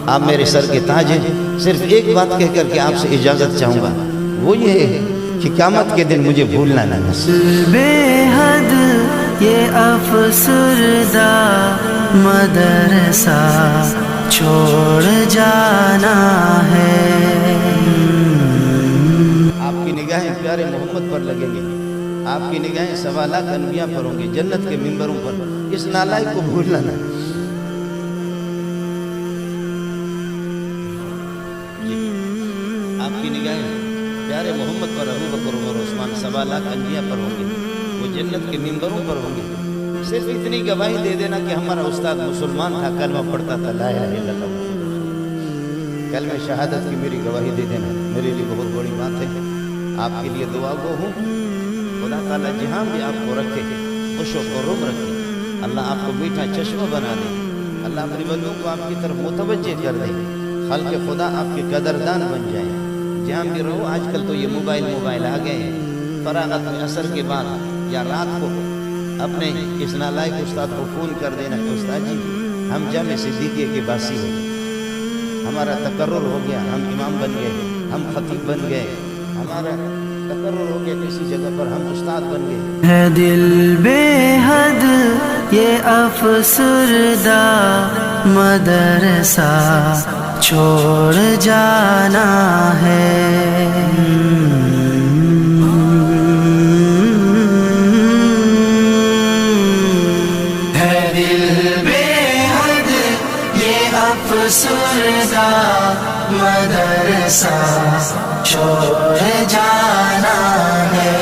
آپ میرے سر کے تاج ہیں. صرف ایک بات کہہ کر کے آپ سے اجازت چاہوں گا، وہ یہ ہے کہ قیامت کے دن مجھے بھولنا نہ نصیب. بے حد یہ افسردہ مدرسہ چھوڑ جانا ہے. آپ کی نگاہیں پیارے محمد پر لگیں گے، آپ کی نگاہیں 1.25 لاکھ انبیاء پر ہوں گے، جنت کے ممبروں پر. اس نالائق کو بھولنا نہ. آپ کی نگاہیں پیارے محمد پر، ابو بکر عمر عثمان 1.25 لاکھ انبیاء پر ہوں گے، وہ جنت کے ممبروں پر ہوں گے. صرف اتنی گواہی دے دینا کہ ہمارا استاد مسلمان تھا، کلمہ پڑھتا تھا لا الہ الا اللہ. کلمہ شہادت کی میری گواہی دے دینا میرے لیے بہت بڑی بات ہے. آپ کے لیے دعا گو ہوں. خدا تعالیٰ جہاں بھی آپ کو رکھے خوش و خرم رکھے. اللہ آپ کو میٹھا چشمہ بنا دے. اللہ اپنے بندوں کو آپ کی طرف متوجہ کر دے. خلق خدا آپ کے قدردان بن جائیں. جہاں بھی رہو، آج کل تو یہ موبائل آ گئے ہیں. فراغت میں عصر کے بعد یا رات کو اپنے اس نالائق استاد کو فون کر دینا کہ استاد جی ہم جامع صدیقیہ کے باسی ہیں، ہمارا تقرر ہو گیا، ہم امام بن گئے، ہم خطیب بن گئے، ہمارا تقرر ہو گیا کسی جگہ پر، ہم استاد بن گئے. ہے دل بے حد یہ افسردہ مدرسہ چھوڑ جانا ہے. ہے دل بے حد یہ افسردہ مدرسہ چھوڑ جانا ہے.